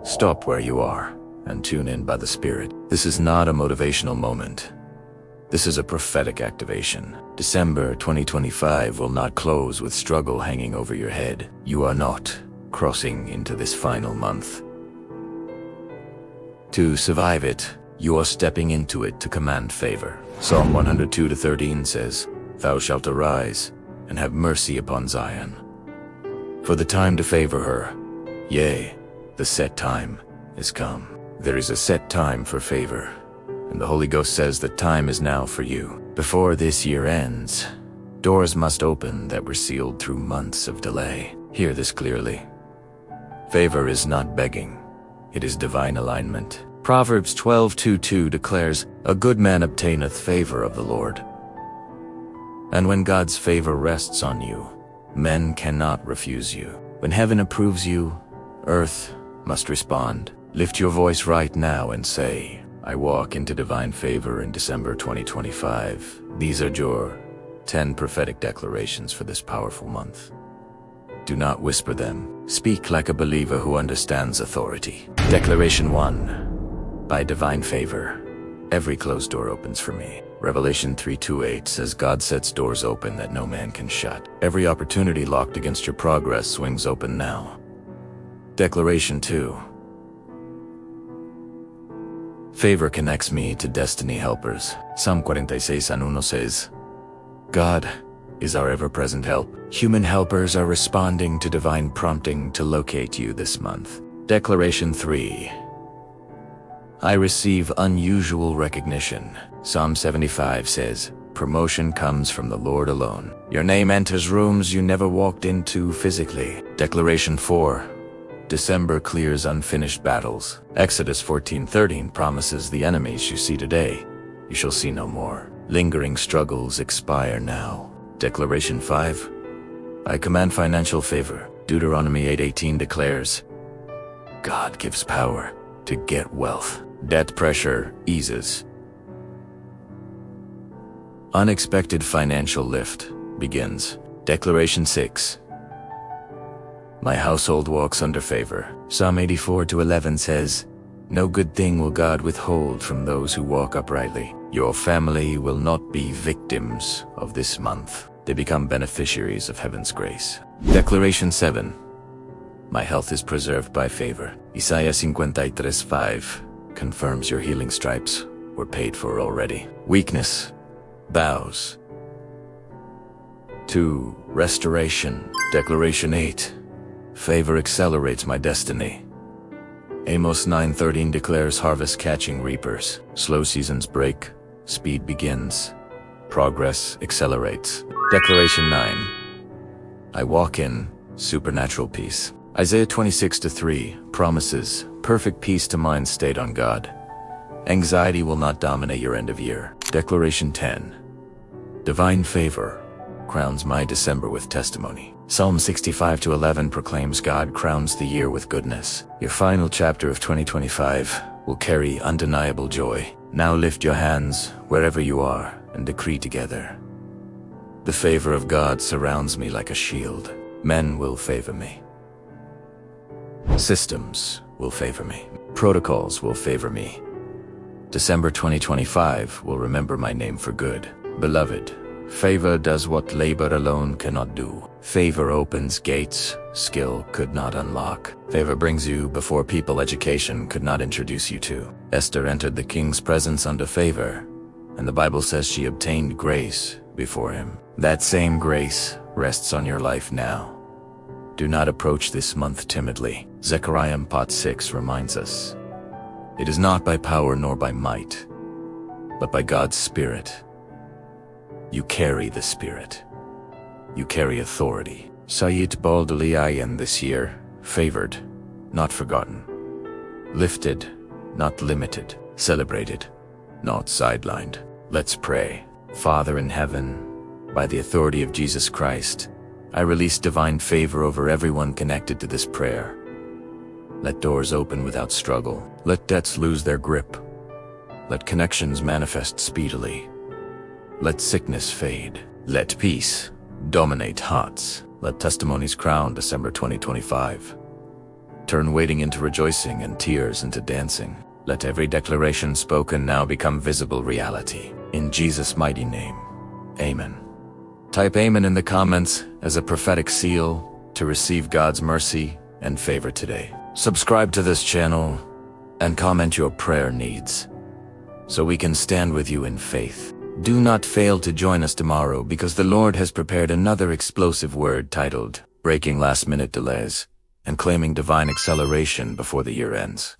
Stop where you are and tune in by the Spirit. This is not a motivational moment. This is a prophetic activation. December 2025 will not close with struggle hanging over your head. You are not crossing into this final month to survive it. You are stepping into it to command favor. Psalm 102:13 says, "Thou shalt arise and have mercy upon Zion. For the time to favor her, yea, the set time is come." There is a set time for favor, and the Holy Ghost says that time is now for you. Before this year ends, doors must open that were sealed through months of delay. Hear this clearly. Favor is not begging, it is divine alignment. Proverbs 12:2 declares, "A good man obtaineth favor of the Lord." And when God's favor rests on you, men cannot refuse you. When heaven approves you, earth must respond. Lift your voice right now and say, "I walk into divine favor in December 2025. These are your 10 prophetic declarations for this powerful month. Do not whisper them. Speak like a believer who understands authority. Declaration 1. By divine favor, every closed door opens for me. Revelation 3:28 says God sets doors open that no man can shut. Every opportunity locked against your progress swings open now. Declaration 2. Favor connects me to destiny helpers. Psalm 46:1 says, God is our ever-present help. Human helpers are responding to divine prompting to locate you this month. Declaration 3. I receive unusual recognition. Psalm 75 says, promotion comes from the Lord alone. Your name enters rooms you never walked into physically. Declaration 4. December clears unfinished battles. Exodus 14:13 promises the enemies you see today, you shall see no more. Lingering struggles expire now. Declaration 5. I command financial favor. Deuteronomy 8:18 declares, God gives power to get wealth. Debt pressure eases. Unexpected financial lift begins. Declaration 6. My household walks under favor. Psalm 84:11 says, no good thing will God withhold from those who walk uprightly. Your family will not be victims of this month. They become beneficiaries of heaven's grace. Declaration 7. My health is preserved by favor. Isaiah 53:5 confirms your healing stripes were paid for already. Weakness bows to restoration. Declaration 8. Favor accelerates my destiny. Amos 9:13 declares harvest catching reapers. Slow seasons break, speed begins, progress accelerates. Declaration 9. I walk in supernatural peace. Isaiah 26:3 promises perfect peace to mind stayed on God. Anxiety will not dominate your end of year. Declaration 10. Divine favor crowns my December with testimony. Psalm 65:11 proclaims God crowns the year with goodness. Your final chapter of 2025 will carry undeniable joy. Now lift your hands wherever you are and decree together. The favor of God surrounds me like a shield. Men will favor me. Systems will favor me. Protocols will favor me. December 2025 will remember my name for good. Beloved, favor does what labor alone cannot do. Favor opens gates skill could not unlock. Favor brings you before people education could not introduce you to. Esther entered the king's presence under favor, and the Bible says she obtained grace before him. That same grace rests on your life now. Do not approach this month timidly. Zechariah 4:6 reminds us, it is not by power nor by might, but by God's Spirit. You carry the Spirit. You carry authority. Sayit boldly I am this year, favored, not forgotten. Lifted, not limited. Celebrated, not sidelined. Let's pray. Father in heaven, by the authority of Jesus Christ, I release divine favor over everyone connected to this prayer. Let doors open without struggle. Let debts lose their grip. Let connections manifest speedily. Let sickness fade. Let peace dominate hearts. Let testimonies crown December 2025. Turn waiting into rejoicing and tears into dancing. Let every declaration spoken now become visible reality. In Jesus' mighty name, amen. Type amen in the comments as a prophetic seal to receive God's mercy and favor today. Subscribe to this channel and comment your prayer needs so we can stand with you in faith. Do not fail to join us tomorrow because the Lord has prepared another explosive word titled Breaking Last-Minute Delays and Claiming Divine Acceleration Before the Year Ends.